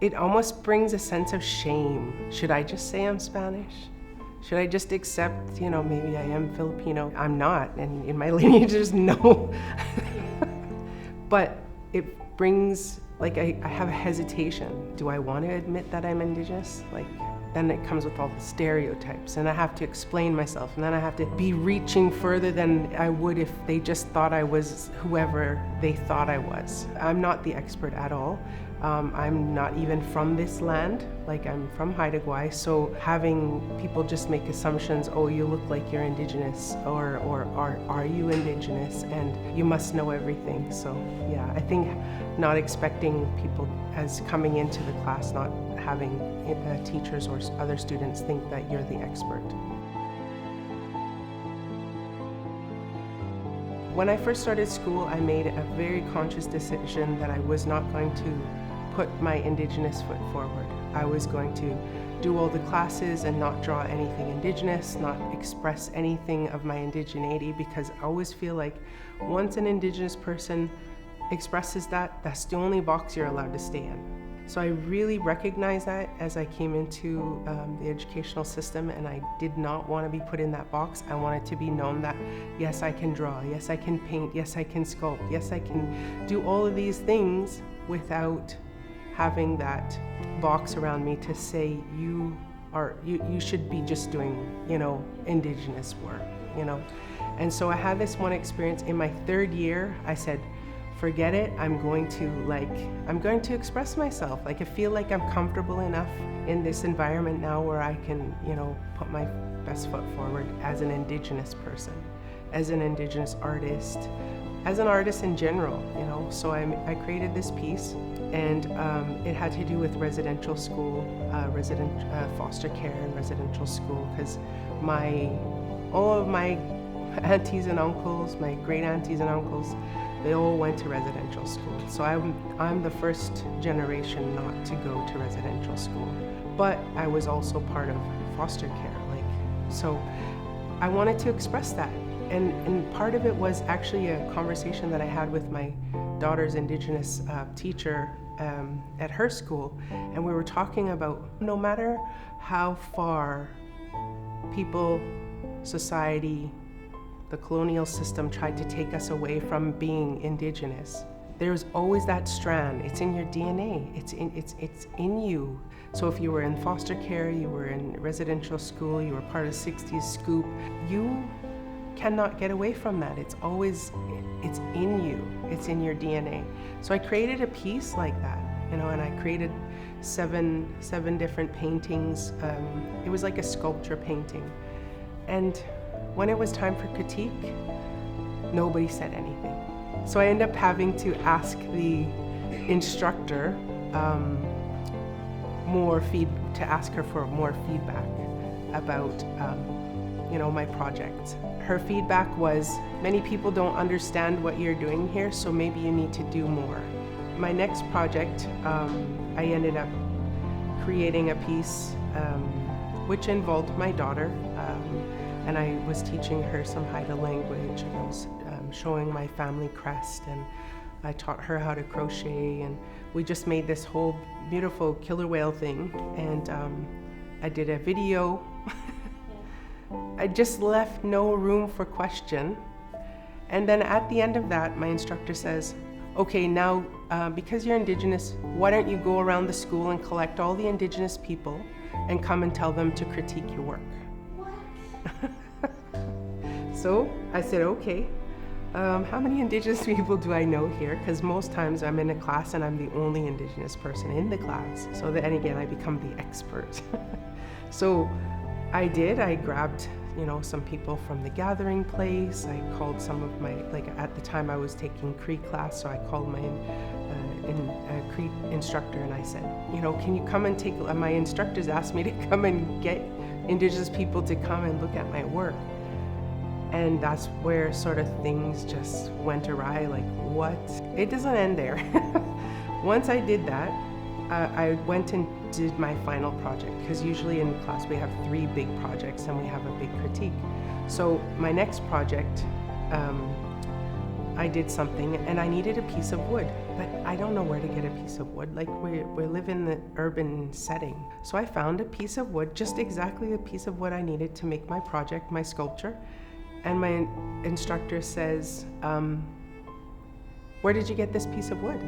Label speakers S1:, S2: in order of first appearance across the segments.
S1: it almost brings a sense of shame. Should I just say I'm Spanish? Should I just accept, maybe I am Filipino? I'm not, and in my lineage there's no. But it brings, I have a hesitation. Do I want to admit that I'm Indigenous? Then it comes with all the stereotypes, and I have to explain myself, and then I have to be reaching further than I would if they just thought I was whoever they thought I was. I'm not the expert at all. I'm not even from this land, I'm from Haida Gwaii, so having people just make assumptions, oh, you look like you're Indigenous, or are you Indigenous, and you must know everything. So yeah, I think not expecting people as coming into the class, not having teachers or other students think that you're the expert. When I first started school, I made a very conscious decision that I was not going to put my Indigenous foot forward. I was going to do all the classes and not draw anything Indigenous, not express anything of my indigeneity, because I always feel like once an Indigenous person expresses that, that's the only box you're allowed to stay in. So I really recognized that as I came into the educational system, and I did not want to be put in that box. I wanted to be known that, yes, I can draw, yes, I can paint, yes, I can sculpt, yes, I can do all of these things without having that box around me to say you should be just doing, Indigenous work, And so I had this one experience in my third year. I said, forget it, I'm going to express myself. I feel like I'm comfortable enough in this environment now where I can, put my best foot forward as an Indigenous person, as an Indigenous artist, as an artist in general, So I created this piece, and it had to do with residential school, foster care and residential school, because all of my aunties and uncles, my great aunties and uncles, they all went to residential school. So I'm the first generation not to go to residential school. But I was also part of foster care. So I wanted to express that. And part of it was actually a conversation that I had with my daughter's Indigenous teacher at her school. And we were talking about no matter how far people, society, the colonial system tried to take us away from being Indigenous, there's always that strand. It's in your DNA. It's in you. So if you were in foster care, you were in residential school, you were part of 60s Scoop, you cannot get away from that. It's in you. It's in your DNA. So I created a piece like that, and I created seven different paintings. It was like a sculpture painting. And when it was time for critique, nobody said anything. So I ended up having to ask the instructor to ask her for more feedback about my project. Her feedback was, many people don't understand what you're doing here, so maybe you need to do more. My next project, I ended up creating a piece which involved my daughter, and I was teaching her some Haida language, and I was showing my family crest, and I taught her how to crochet, and we just made this whole beautiful killer whale thing, and I did a video. I just left no room for question. And then at the end of that, my instructor says, okay, now because you're Indigenous, why don't you go around the school and collect all the Indigenous people and come and tell them to critique your work. What? So I said, okay, how many Indigenous people do I know here? Because most times I'm in a class and I'm the only Indigenous person in the class. So then again, I become the expert. So I grabbed, some people from the gathering place. I called some of my, at the time I was taking Cree class, so I called my Cree instructor and I said, can you come and take, my instructors asked me to come and get Indigenous people to come and look at my work. And that's where sort of things just went awry, what? It doesn't end there. Once I did that, I went and did my final project, because usually in class we have 3 big projects and we have a big critique. So my next project I did something and I needed a piece of wood, but I don't know where to get a piece of wood. Like we live in the urban setting. So I found a piece of wood, just exactly the piece of wood I needed to make my project, my sculpture. And my instructor says, where did you get this piece of wood?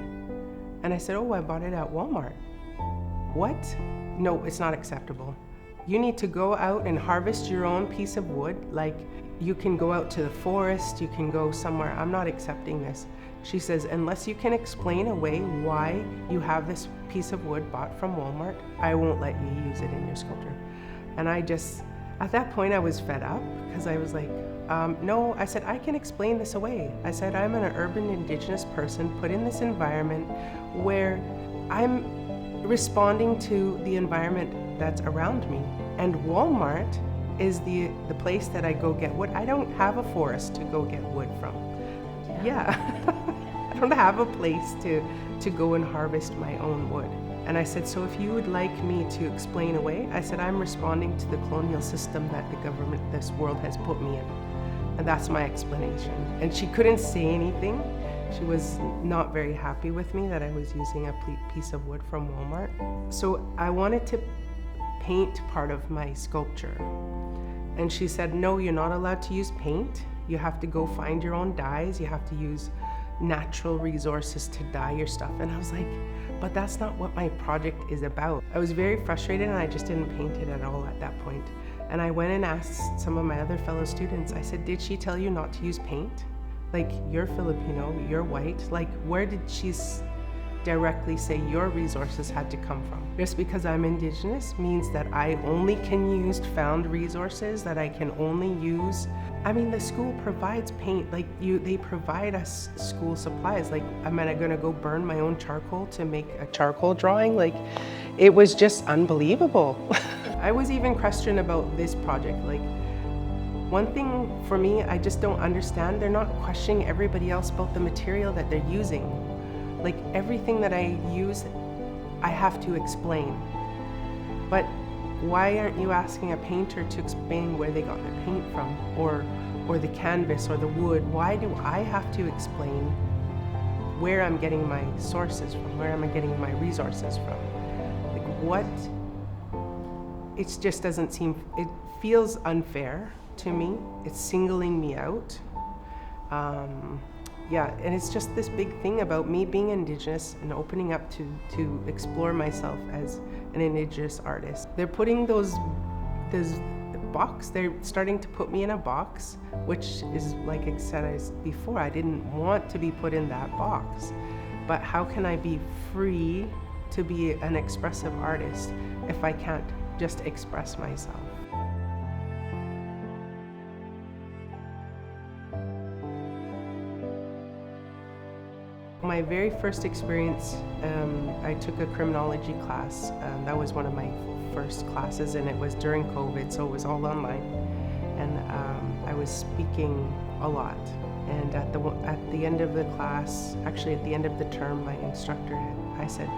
S1: And I said, oh, I bought it at Walmart. What? No, it's not acceptable. You need to go out and harvest your own piece of wood. Like, you can go out to the forest, you can go somewhere. I'm not accepting this. She says, unless you can explain away why you have this piece of wood bought from Walmart, I won't let you use it in your sculpture. And I just, at that point I was fed up, because I was like, no, I said, I can explain this away. I said, I'm an urban Indigenous person put in this environment where I'm responding to the environment that's around me. And Walmart is the place that I go get wood. I don't have a forest to go get wood from. Yeah. I don't have a place to go and harvest my own wood. And I said, so if you would like me to explain away, I said, I'm responding to the colonial system that the government, this world has put me in. And that's my explanation. And she couldn't say anything. She was not very happy with me that I was using a piece of wood from Walmart. So I wanted to paint part of my sculpture. And she said, no, you're not allowed to use paint. You have to go find your own dyes. You have to use natural resources to dye your stuff. And I was like, but that's not what my project is about. I was very frustrated and I just didn't paint it at all at that point. And I went and asked some of my other fellow students, I said, did she tell you not to use paint? Like, you're Filipino, you're white. Like, where did she directly say your resources had to come from? Just because I'm Indigenous means that I only can use found resources, that I can only use. I mean, the school provides paint, like they provide us school supplies. Like, am I gonna go burn my own charcoal to make a charcoal drawing? Like, it was just unbelievable. I was even questioned about this project. Like, one thing for me, I just don't understand, they're not questioning everybody else about the material that they're using. Like, everything that I use, I have to explain. But why aren't you asking a painter to explain where they got their paint from, or the canvas or the wood? Why do I have to explain where I'm getting my sources from, where am I getting my resources from? Like, what? It just doesn't seem, it feels unfair to me. It's singling me out. Yeah, and it's just this big thing about me being Indigenous and opening up to explore myself as an Indigenous artist. They're putting those box, they're starting to put me in a box, which is, like I said before, I didn't want to be put in that box. But how can I be free to be an expressive artist if I can't just express myself? My very first experience, I took a criminology class. That was one of my first classes, and it was during COVID, so it was all online. And I was speaking a lot. And at the end of the class, actually at the end of the term, my instructor, I said,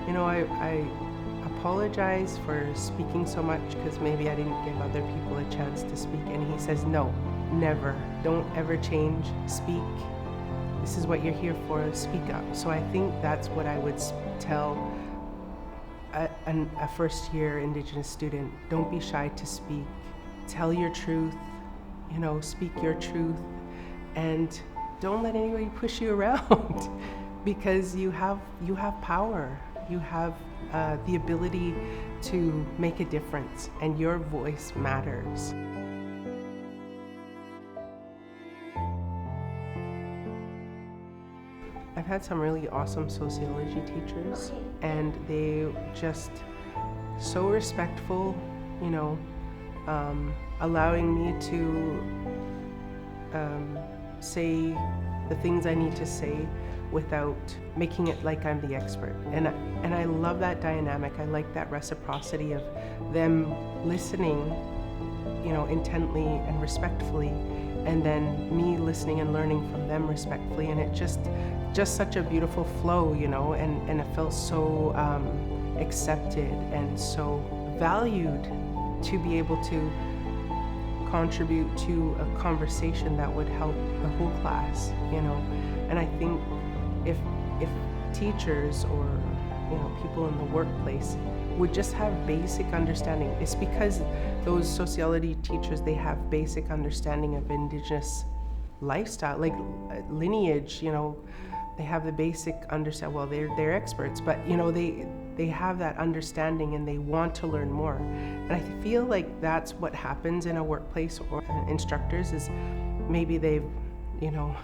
S1: you know, I apologize for speaking so much because maybe I didn't give other people a chance to speak. And he says, no, never. Don't ever change. Speak. This is what you're here for, speak up. So I think that's what I would tell a first-year Indigenous student. Don't be shy to speak. Tell your truth, you know, speak your truth, and don't let anybody push you around because you have power. You have the ability to make a difference, and your voice matters. I've had some really awesome sociology teachers, and they just so respectful, you know, allowing me to say the things I need to say without making it like I'm the expert. And I love that dynamic. I like that reciprocity of them listening, you know, intently and respectfully, and then me listening and learning from them respectfully. And it just such a beautiful flow, you know, and it felt so accepted and so valued to be able to contribute to a conversation that would help the whole class, you know. And I think if teachers or, you know, people in the workplace would just have basic understanding. It's because those sociology teachers, they have basic understanding of Indigenous lifestyle, like lineage, you know. They have the basic understand. Well, they're experts, but you know, they have that understanding and they want to learn more. And I feel like that's what happens in a workplace or instructors is maybe they've, you know,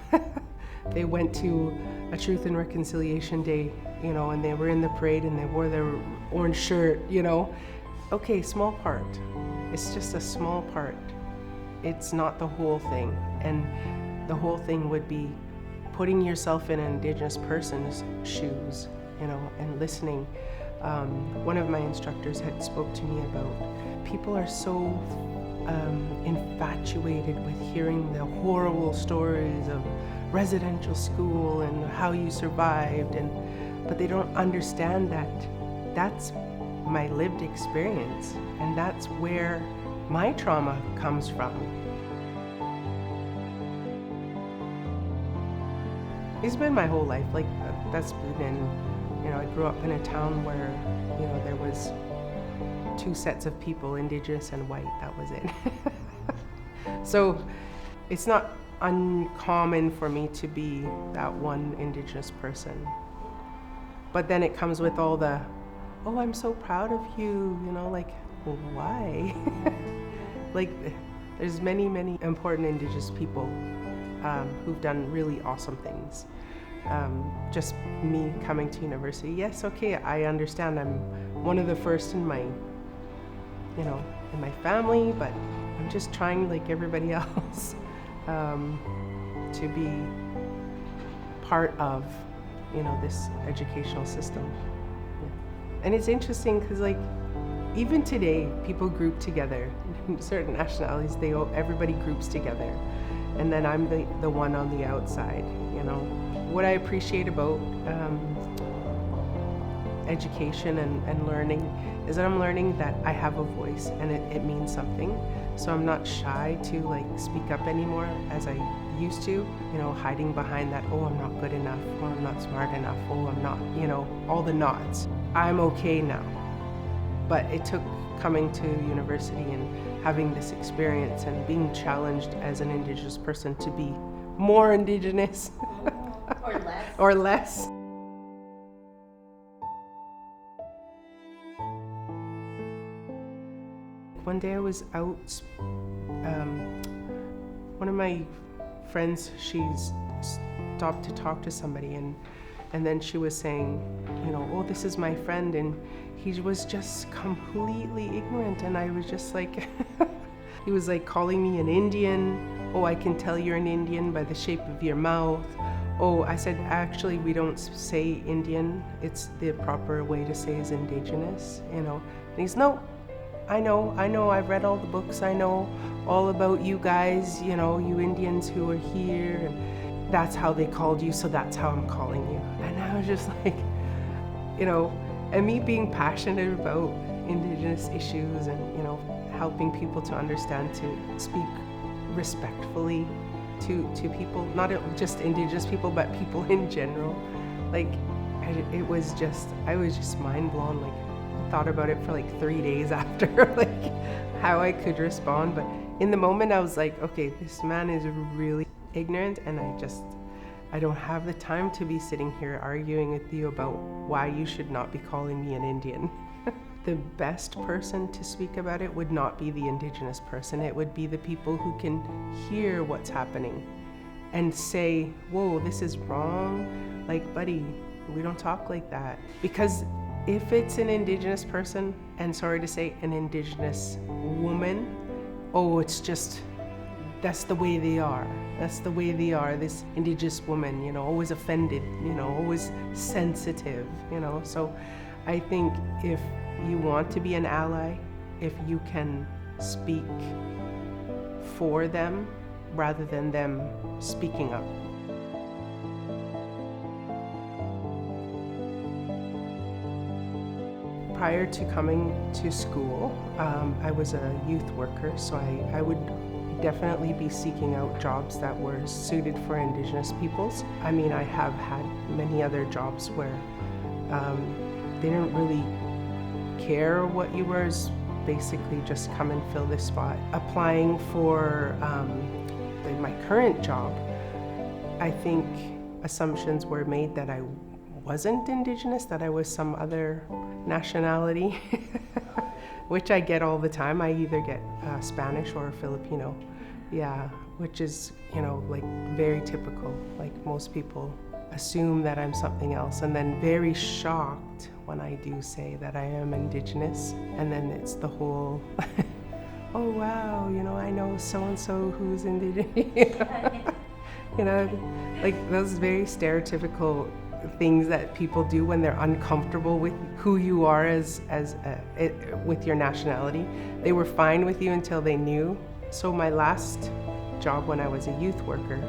S1: they went to a Truth and Reconciliation Day, you know, and they were in the parade and they wore their orange shirt, you know. Okay, small part. It's just a small part. It's not the whole thing. And the whole thing would be putting yourself in an Indigenous person's shoes, you know, and listening. One of my instructors had spoke to me about people are so infatuated with hearing the horrible stories of residential school and how you survived, but they don't understand that that's my lived experience, and that's where my trauma comes from. It's been my whole life, like that's been, you know, I grew up in a town where, you know, there was two sets of people, Indigenous and white, that was it. So it's not uncommon for me to be that one Indigenous person. But then it comes with all the, oh, I'm so proud of you, you know, like, well, why? Like, there's many, many important Indigenous people who've done really awesome things. Just me coming to university, yes, okay, I understand I'm one of the first in my, you know, in my family, but I'm just trying like everybody else to be part of, you know, this educational system. Yeah. And it's interesting because like even today people group together, certain nationalities, everybody groups together, and then I'm the one on the outside, you know. What I appreciate about education and learning is that I'm learning that I have a voice and it means something. So I'm not shy to like speak up anymore as I used to, you know, hiding behind that, oh, I'm not good enough, or I'm not smart enough, oh, I'm not, you know, all the nots. I'm okay now. But it took coming to university and having this experience and being challenged as an Indigenous person to be more Indigenous.
S2: Or less.
S1: Or less. One day I was out, one of my friends, she's stopped to talk to somebody, and then she was saying, you know, oh, this is my friend, and he was just completely ignorant, and I was just like, he was like calling me an Indian. Oh, I can tell you're an Indian by the shape of your mouth. Oh, I said, actually, we don't say Indian. It's the proper way to say is Indigenous, you know. And he's, no, I know, I've read all the books. I know all about you guys, you know, you Indians who are here. And that's how they called you, so that's how I'm calling you. And I was just like, you know, and me being passionate about Indigenous issues and, you know, helping people to understand, to speak respectfully to people, not just Indigenous people, but people in general. Like, I was just mind blown. Like, I thought about it for like 3 days after, like how I could respond. But in the moment I was like, okay, this man is really ignorant, and I don't have the time to be sitting here arguing with you about why you should not be calling me an Indian. The best person to speak about it would not be the Indigenous person. It would be the people who can hear what's happening and say, whoa, this is wrong. Like, buddy, we don't talk like that. Because if it's an Indigenous person, and sorry to say, an Indigenous woman, oh, it's just, that's the way they are. That's the way they are, this Indigenous woman, you know, always offended, you know, always sensitive, you know. So I think if you want to be an ally, if you can speak for them rather than them speaking up. Prior to coming to school, I was a youth worker, so I would definitely be seeking out jobs that were suited for Indigenous peoples. I mean, I have had many other jobs where they didn't really care what you were, basically just come and fill this spot. Applying for my current job, I think assumptions were made that I wasn't Indigenous, that I was some other nationality, which I get all the time. I either get Spanish or Filipino, yeah, which is, like very typical. Like most people assume that I'm something else, and then very shocked when I do say that I am Indigenous, and then it's the whole, oh wow, I know so-and-so who's Indigenous, like those very stereotypical things that people do when they're uncomfortable with who you are with your nationality. They were fine with you until they knew. So my last job when I was a youth worker,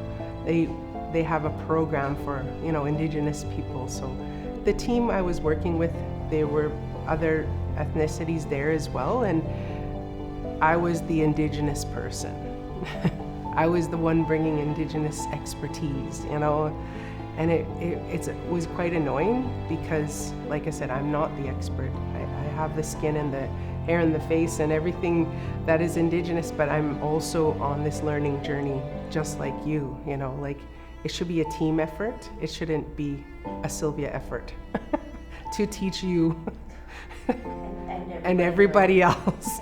S1: they have a program for Indigenous people. So the team I was working with, there were other ethnicities there as well, and I was the Indigenous person. I was the one bringing Indigenous expertise, and it was quite annoying because, like I said, I'm not the expert. I have the skin and the hair and the face and everything that is Indigenous, but I'm also on this learning journey just like you, like it should be a team effort. It shouldn't be a Sylvia effort to teach you and everybody else.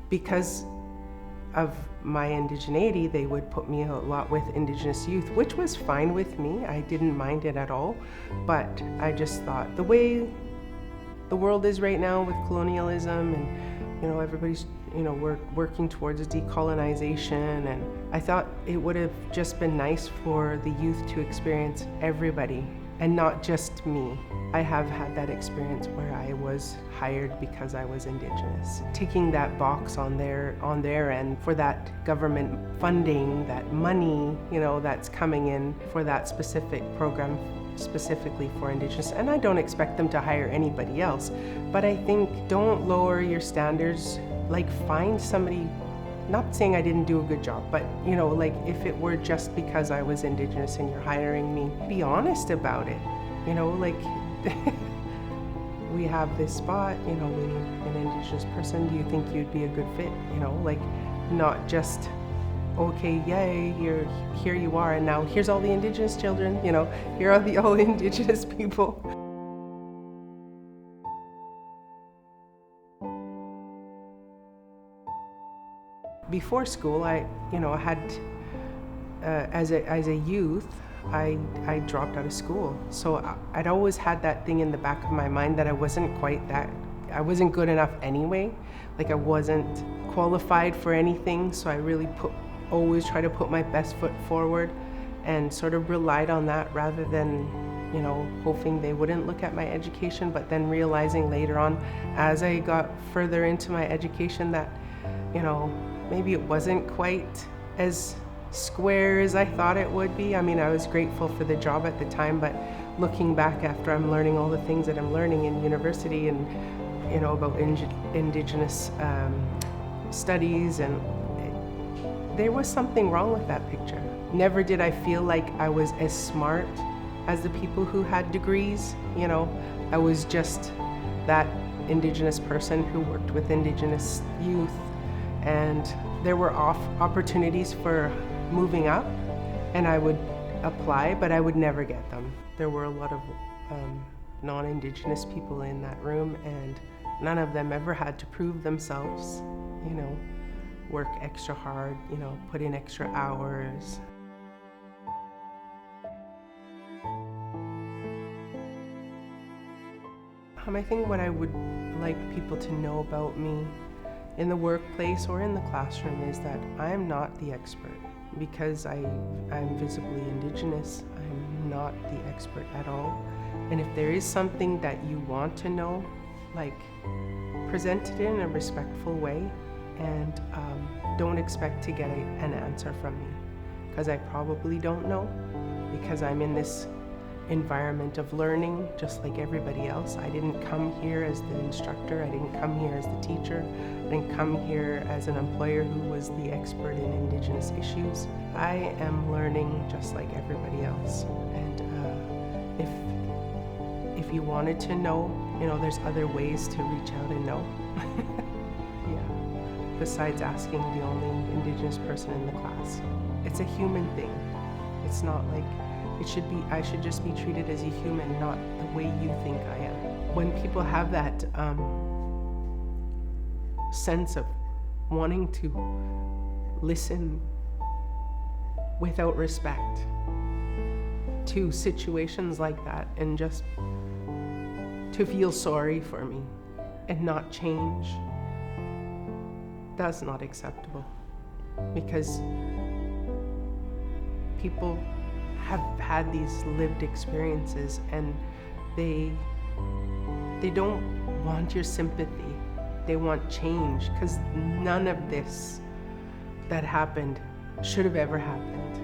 S1: Because of my indigeneity, they would put me a lot with Indigenous youth, which was fine with me. I didn't mind it at all, but I just thought the way the world is right now with colonialism and everybody's working towards decolonization, and I thought it would have just been nice for the youth to experience everybody and not just me. I have had that experience where I was hired because I was Indigenous. Ticking that box on their end for that government funding, that money, that's coming in for that specific program specifically for Indigenous. And I don't expect them to hire anybody else, but I think don't lower your standards. Like find somebody, not saying I didn't do a good job, but like if it were just because I was Indigenous and you're hiring me, be honest about it. Like we have this spot, we need an Indigenous person. Do you think you'd be a good fit? Like not just, okay, yay, here you are, and now here's all the Indigenous children, here are all Indigenous people. Before school, I had, as a youth, I dropped out of school. So I'd always had that thing in the back of my mind that I wasn't good enough anyway. Like I wasn't qualified for anything. So I really always try to put my best foot forward and sort of relied on that rather than, hoping they wouldn't look at my education, but then realizing later on as I got further into my education that, maybe it wasn't quite as square as I thought it would be. I mean, I was grateful for the job at the time, but looking back after I'm learning all the things that I'm learning in university and, about Indigenous studies, and there was something wrong with that picture. Never did I feel like I was as smart as the people who had degrees. I was just that Indigenous person who worked with Indigenous youth, and there were opportunities for moving up, and I would apply, but I would never get them. There were a lot of non-Indigenous people in that room, and none of them ever had to prove themselves, work extra hard, put in extra hours. I think what I would like people to know about me in the workplace or in the classroom is that I am not the expert. Because I'm visibly Indigenous, I'm not the expert at all. And if there is something that you want to know, like present it in a respectful way, and don't expect to get an answer from me, because I probably don't know, because I'm in this environment of learning just like everybody else. I didn't come here as the instructor, I didn't come here as the teacher, I didn't come here as an employer who was the expert in Indigenous issues. I am learning just like everybody else. And if you wanted to know, there's other ways to reach out and know. Yeah. Besides asking the only Indigenous person in the class. It's a human thing. It's not like I should just be treated as a human, not the way you think I am. When people have that sense of wanting to listen without respect to situations like that, and just to feel sorry for me and not change, that's not acceptable, because people have had these lived experiences, and they don't want your sympathy. They want change, because none of this that happened should have ever happened.